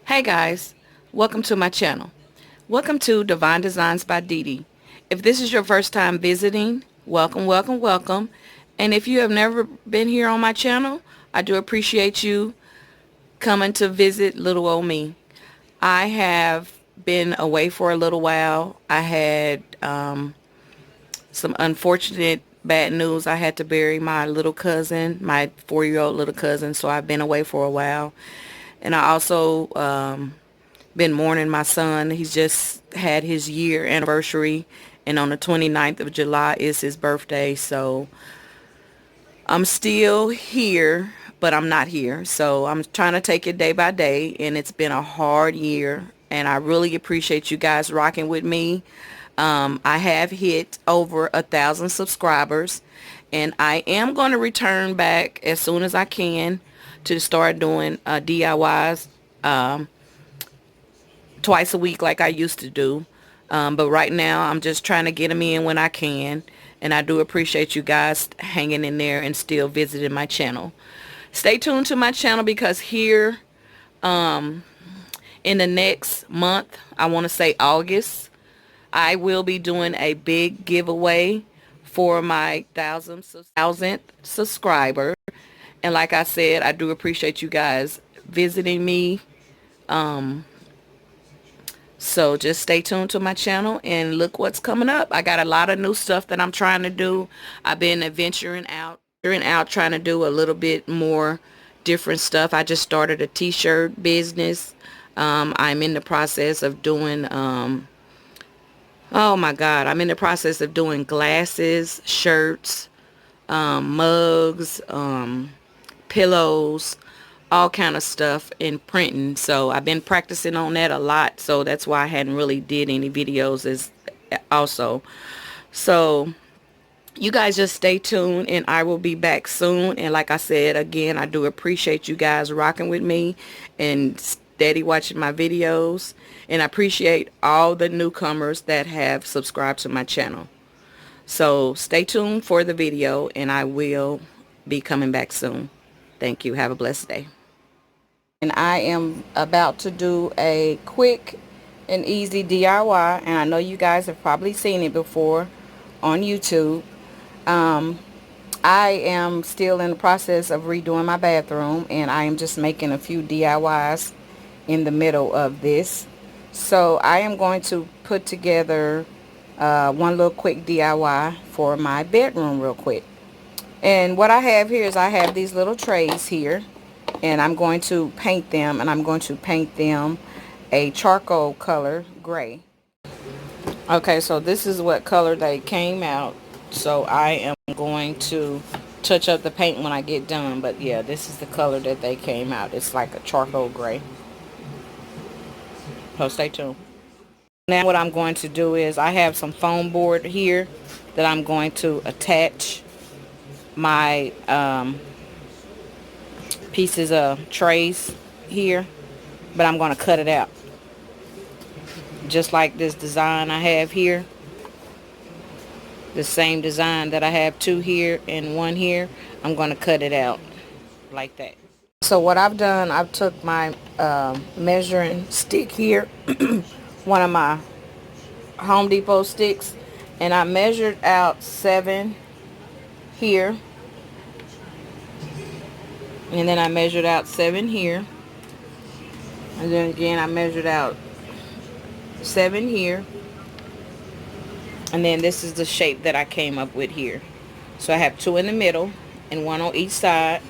Hey guys, welcome to my channel. Welcome to Divine Designs by Dee Dee. If this is your first time visiting, welcome, welcome, welcome. And if you have never been here on my channel, I do appreciate you coming to visit little old me. I have been away for a little while. I had some unfortunate bad news. I had to bury my little cousin, my 4-year-old little cousin, so I've been away for a while. And I also been mourning my son. He's just had his year anniversary, and on the 29th of July is his birthday. So I'm still here, but I'm not here. So I'm trying to take it day by day, and it's been a hard year, and I really appreciate you guys rocking with me. I have hit over 1,000 subscribers, and I am going to return back as soon as I can to start doing DIYs twice a week like I used to do. But right now I'm just trying to get them in when I can, and I do appreciate you guys hanging in there and still visiting my channel. Stay tuned to my channel because here in the next month, I want to say August, I will be doing a big giveaway for my thousandth subscriber. And like I said, I do appreciate you guys visiting me. So just stay tuned to my channel and look what's coming up. I got a lot of new stuff that I'm trying to do. I've been venturing out trying to do a little bit more different stuff. I just started a t-shirt business. I'm in the process of doing oh my God, I'm in the process of doing glasses, shirts, mugs, pillows, all kind of stuff in printing. So I've been practicing on that a lot, so that's why I hadn't really did any videos as also. So you guys just stay tuned, and I will be back soon. And like I said again, I do appreciate you guys rocking with me and steady watching my videos, and I appreciate all the newcomers that have subscribed to my channel. So stay tuned for the video, and I will be coming back soon. Thank you. Have a blessed day. And I am about to do a quick and easy DIY, and I know you guys have probably seen it before on YouTube. I am still in the process of redoing my bathroom, and I am just making a few DIYs in the middle of this. So I am going to put together one little quick DIY for my bedroom real quick. And what I have here is I have these little trays here, and I'm going to paint them, and I'm going to paint them a charcoal color gray. Okay, so this is what color they came out. So I am going to touch up the paint when I get done, but yeah, this is the color that they came out. It's like a charcoal gray. So stay tuned. Now what I'm going to do is I have some foam board here that I'm going to attach my pieces of trays here, but I'm going to cut it out just like this design I have here. The same design that I have two here and one here, I'm going to cut it out like that. So what I've done, I've took my measuring stick here, one of my Home Depot sticks, and I measured out 7 here, and then I measured out 7 here, and then again I measured out 7 here, and then this is the shape that I came up with here. So I have 2 in the middle and 1 on each side,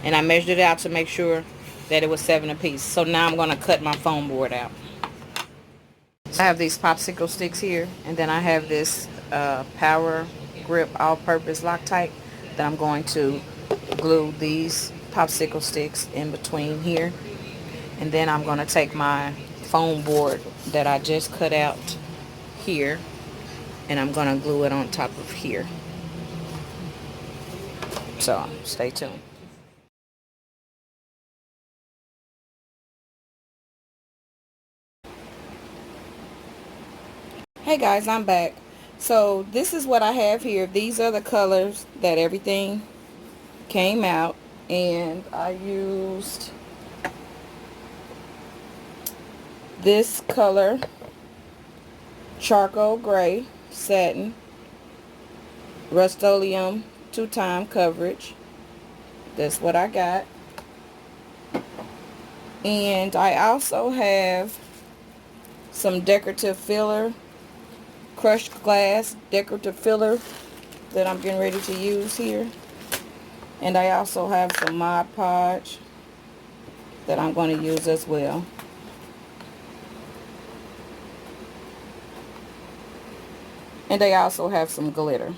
and I measured it out to make sure that it was 7 apiece. So now I'm going to cut my foam board out. I have these popsicle sticks here, and then I have this Power Grip all-purpose Loctite that I'm going to glue these popsicle sticks in between here, and then I'm going to take my foam board that I just cut out here, and I'm going to glue it on top of here. So stay tuned. Hey guys, I'm back. So this is what I have here. These are the colors that everything came out, and I used This color, charcoal gray satin, Rust-Oleum 2-time coverage. That's what I got. And I also have some decorative filler, crushed glass decorative filler that I'm getting ready to use here. And I also have some Mod Podge that I'm going to use as well. And they also have some glitter.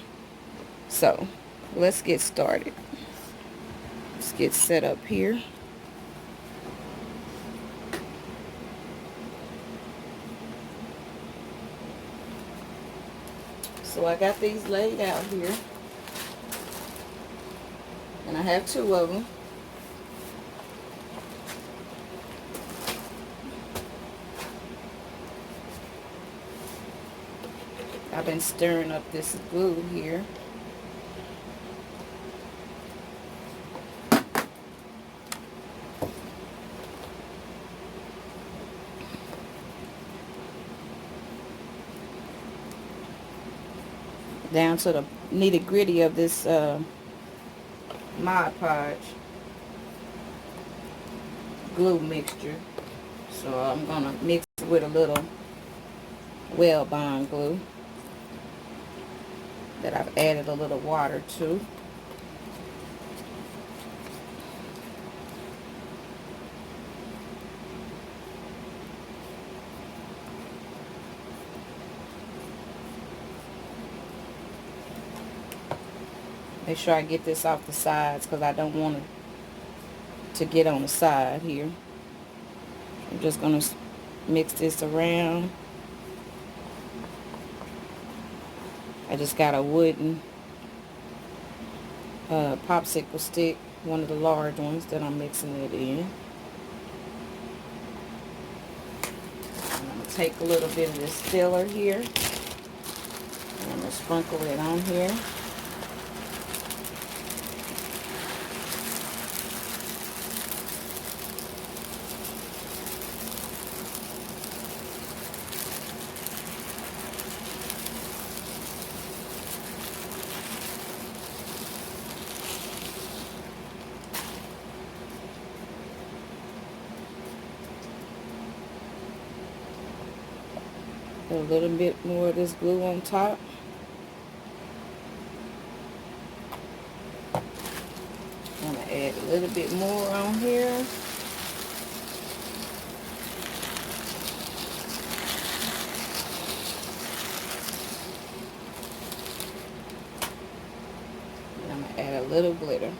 So let's get started. Let's get set up here. So I got these laid out here, and I have 2 of them. I've been stirring up this glue here. Down to the nitty gritty of this Mod Podge glue mixture. So I'm gonna mix it with a little Well Bond glue that I've added a little water to. Make sure I get this off the sides because I don't want it to get on the side here. I'm just gonna mix this around. I just got a wooden popsicle stick, one of the large ones that I'm mixing it in. I'm going to take a little bit of this filler here. I'm going to sprinkle it on here. Put a little bit more of this glue on top. I'm going to add a little bit more on here. And I'm going to add a little glitter.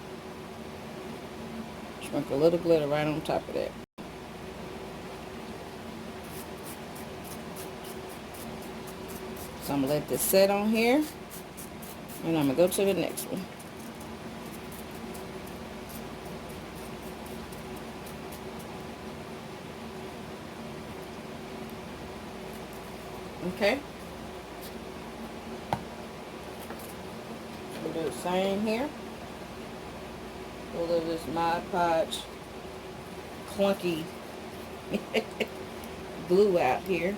Sprinkle a little glitter right on top of that. So I'm going to let this set on here. And I'm going to go to the next one. Okay. We'll do the same here. A little of this Mod Podge clunky glue out here.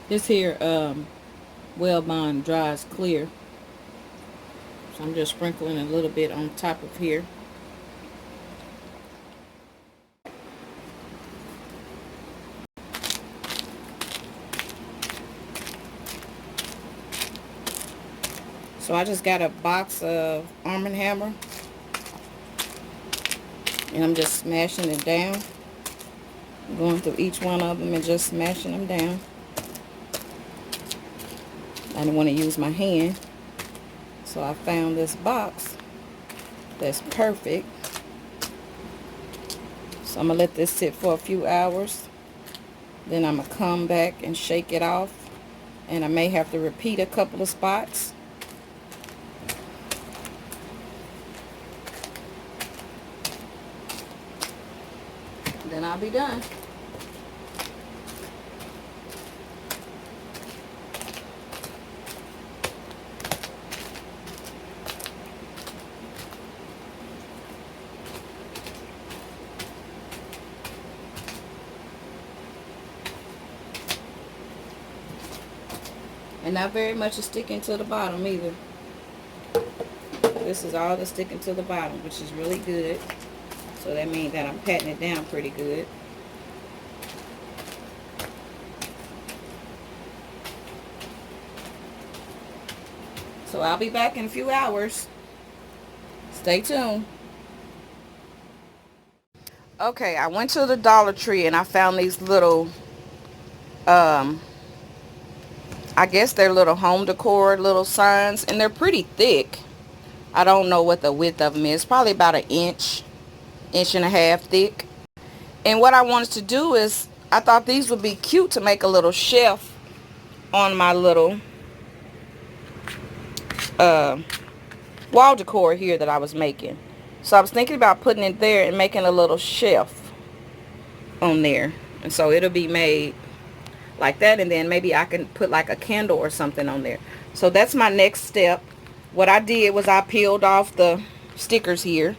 This here Well Bond dries clear. So I'm just sprinkling a little bit on top of here. So I just got a box of Arm & Hammer, and I'm just smashing it down. Going through each one of them and just smashing them down. I didn't want to use my hand, so I found this box that's perfect. So I'm going to let this sit for a few hours. Then I'm going to come back and shake it off. And I may have to repeat a couple of spots. Then I'll be done. And not very much is sticking to the bottom either. This is all that's sticking to the bottom, which is really good. So that means that I'm patting it down pretty good. So I'll be back in a few hours. Stay tuned. Okay, I went to the Dollar Tree and I found these little, I guess they're little home decor little signs, and they're pretty thick. I don't know what the width of them is. Probably about an inch and a half thick. And what I wanted to do is, I thought these would be cute to make a little shelf on my little wall decor here that I was making. So I was thinking about putting it there and making a little shelf on there. And so it'll be made like that, and then maybe I can put like a candle or something on there. So that's my next step. What I did was I peeled off the stickers here.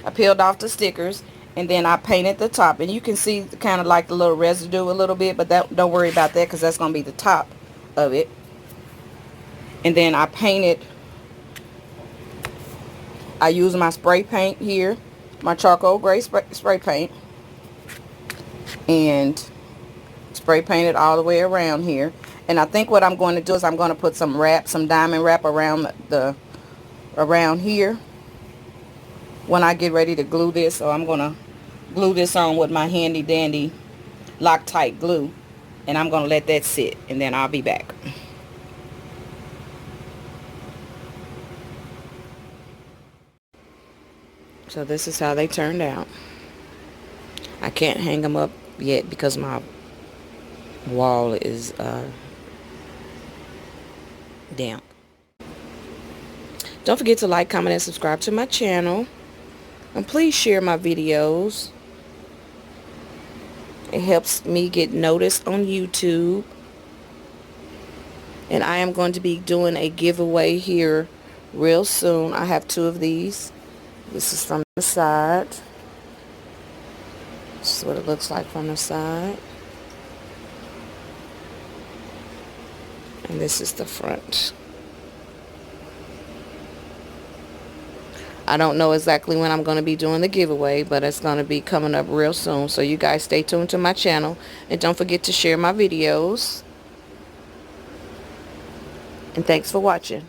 I peeled off the stickers, and then I painted the top, and you can see kind of like the little residue a little bit, but that, don't worry about that, because that's going to be the top of it. And then I painted, I used my spray paint here, my charcoal gray spray paint, and spray painted all the way around here. And I think what I'm going to do is I'm going to put some diamond wrap around around here when I get ready to glue this. So I'm going to glue this on with my handy dandy Loctite glue, and I'm going to let that sit, and then I'll be back. So this is how they turned out. I can't hang them up yet because my wall is damp. Don't forget to like, comment, and subscribe to my channel. And please share my videos. It helps me get noticed on YouTube. And I am going to be doing a giveaway here real soon. I have 2 of these. This is from the side. This is what it looks like from the side. And this is the front. I don't know exactly when I'm going to be doing the giveaway, but it's going to be coming up real soon. So you guys stay tuned to my channel. And don't forget to share my videos. And thanks for watching.